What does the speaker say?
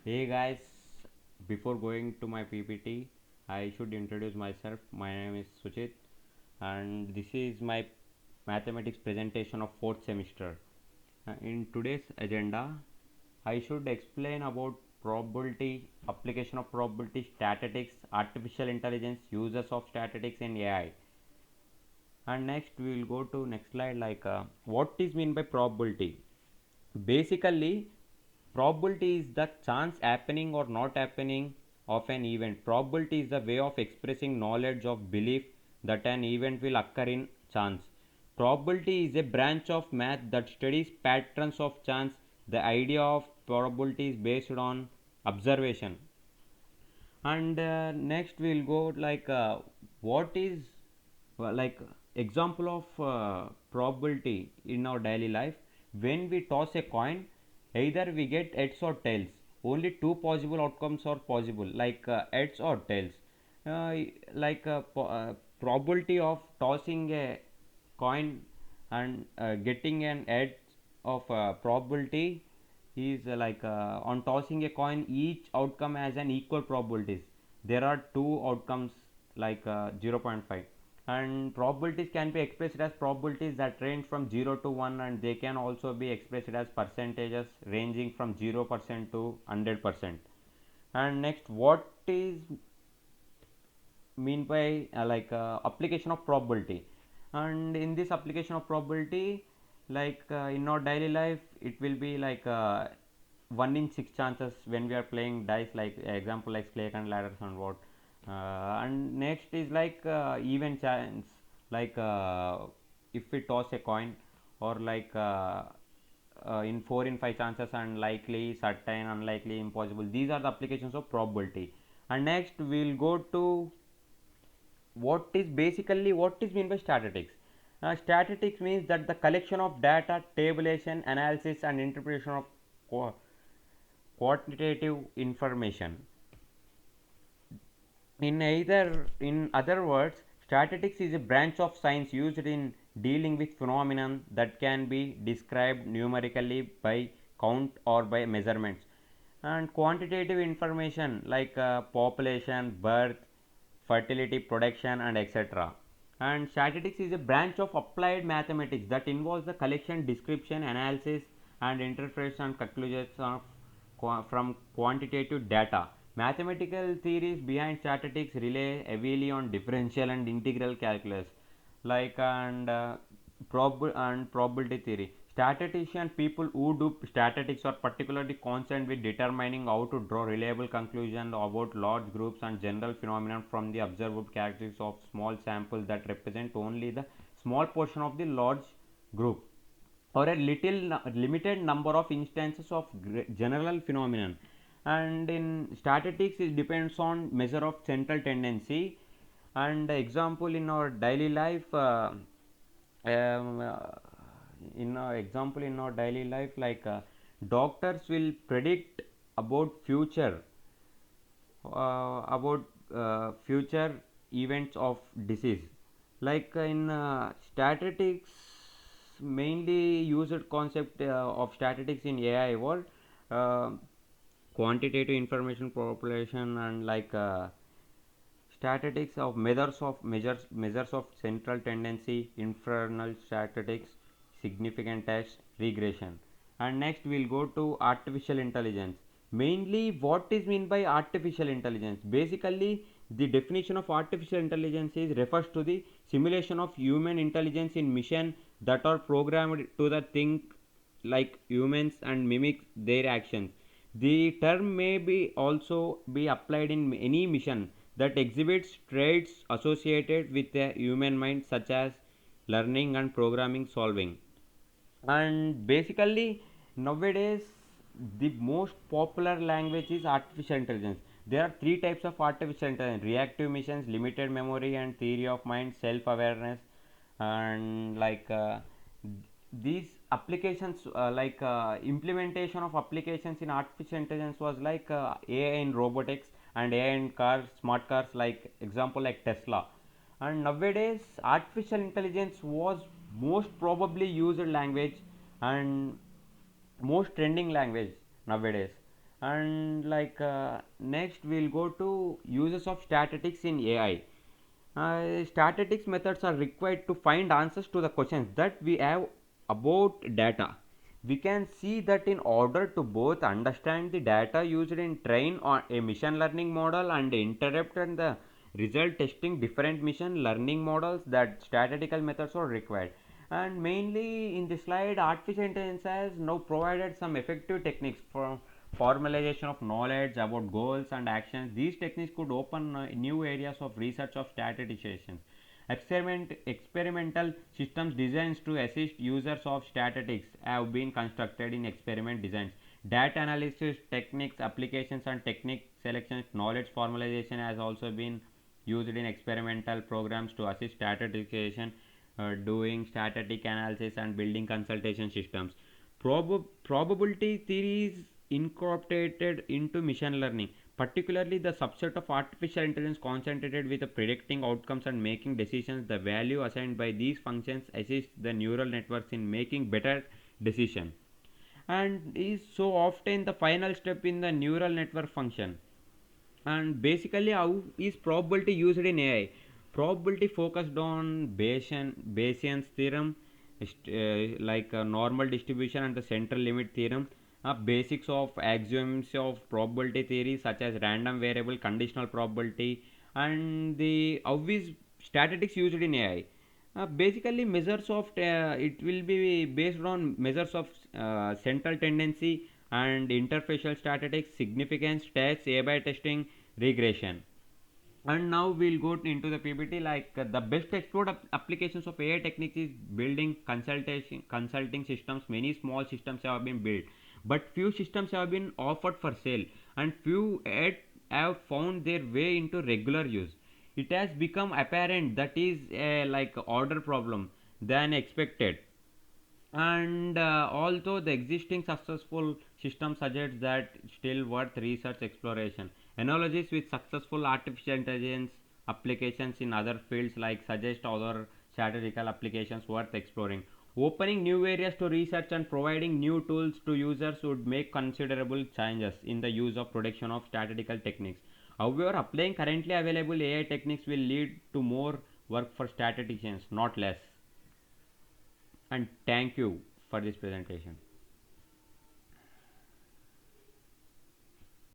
Hey guys, before going to my PPT, I should introduce myself. My name is Suchit, and this is my mathematics presentation of 4th semester. In today's agenda, I should explain about probability, application of probability, statistics, artificial intelligence, uses of statistics in AI. And next we will go to next slide what is mean by probability. Basically, probability is the chance happening or not happening of an event. Probability is the way of expressing knowledge of belief that an event will occur in chance. Probability is a branch of math that studies patterns of chance. The idea of probability is based on observation. And next we'll go what is like example of probability in our daily life. When we toss a coin, either we get heads or tails. Only two possible outcomes are possible, heads or tails. uh, Probability of tossing a coin and getting an edge of probability is on tossing a coin, each outcome has an equal probabilities. There are two outcomes 0.5, and probabilities can be expressed as probabilities that range from 0 to 1, and they can also be expressed as percentages ranging from 0% to 100%. And next, what is mean by application of probability. And in this application of probability, in our daily life, it will be 1 in 6 chances when we are playing dice, like example like snake and ladders and what. And next is even chance, like if we toss a coin, or in 4 in 5 chances, and likely, certain, unlikely, impossible. These are the applications of probability. And next we'll go to what is mean by statistics. Statistics means that the collection of data, tabulation, analysis, and interpretation of quantitative information. In other words, statistics is a branch of science used in dealing with phenomenon that can be described numerically by count or by measurements. And quantitative information like population, birth, fertility, production, and etc. And statistics is a branch of applied mathematics that involves the collection, description, analysis, and interpretation and conclusions of from quantitative data. Mathematical theories behind statistics rely heavily on differential and integral calculus, and probability theory. Statistician people who do statistics are particularly concerned with determining how to draw reliable conclusions about large groups and general phenomena from the observed characteristics of small samples that represent only the small portion of the large group, or a limited number of instances of general phenomenon. And in statistics, it depends on measure of central tendency. And example in our daily life, um, uh, in our example in our daily life, doctors will predict about future, future events of disease. In statistics, mainly used concept of statistics in AI world, uh, quantitative information population, and statistics of measures of central tendency, infernal statistics, significant test, regression. And next we'll go to artificial intelligence. Mainly, what is mean by artificial intelligence? Basically, the definition of artificial intelligence is refers to the simulation of human intelligence in mission that are programmed to the think like humans and mimic their actions. The term may be also be applied in any mission that exhibits traits associated with a human mind, such as learning and programming solving. And basically, nowadays, the most popular language is artificial intelligence. There are three types of artificial intelligence: reactive missions, limited memory, and theory of mind, self awareness. And these applications, implementation of applications in artificial intelligence was AI in robotics and AI in cars, smart cars, like example like Tesla. And nowadays, artificial intelligence was most probably used language and most trending language nowadays. And next we'll go to uses of statistics in AI. Statistics methods are required to find answers to the questions that we have about data. We can see that in order to both understand the data used in train on a machine learning model and interrupt and the result testing different machine learning models, that statistical methods are required. And mainly in this slide, artificial intelligence has now provided some effective techniques for formalization of knowledge about goals and actions. These techniques could open new areas of research of statisticians. Experimental systems designs to assist users of statistics have been constructed in experiment designs. Data analysis techniques, applications and technique selections, knowledge formalization has also been used in experimental programs to assist statistician doing statistic analysis and building consultation systems. Probability theory is incorporated into machine learning, particularly the subset of artificial intelligence concentrated with predicting outcomes and making decisions. The value assigned by these functions assists the neural networks in making better decisions and is so often the final step in the neural network function. And basically, how is probability used in AI? Probability focused on Bayesian's theorem, normal distribution and the central limit theorem. Basics of axioms of probability theory such as random variable, conditional probability, and the how is statistics used in AI? Basically, measures of it will be based on measures of central tendency and interfacial statistics, significance tests, A/B testing, regression. And now we'll go into the PPT. The best explored applications of AI techniques is building consulting systems. Many small systems have been built, but few systems have been offered for sale, and few yet have found their way into regular use. It has become apparent that is a order problem than expected. And although the existing successful system suggests that still worth research exploration, analogies with successful artificial intelligence applications in other fields like suggest other statistical applications worth exploring. Opening new areas to research and providing new tools to users would make considerable changes in the use of production of statistical techniques. However, applying currently available AI techniques will lead to more work for statisticians, not less. And thank you for this presentation.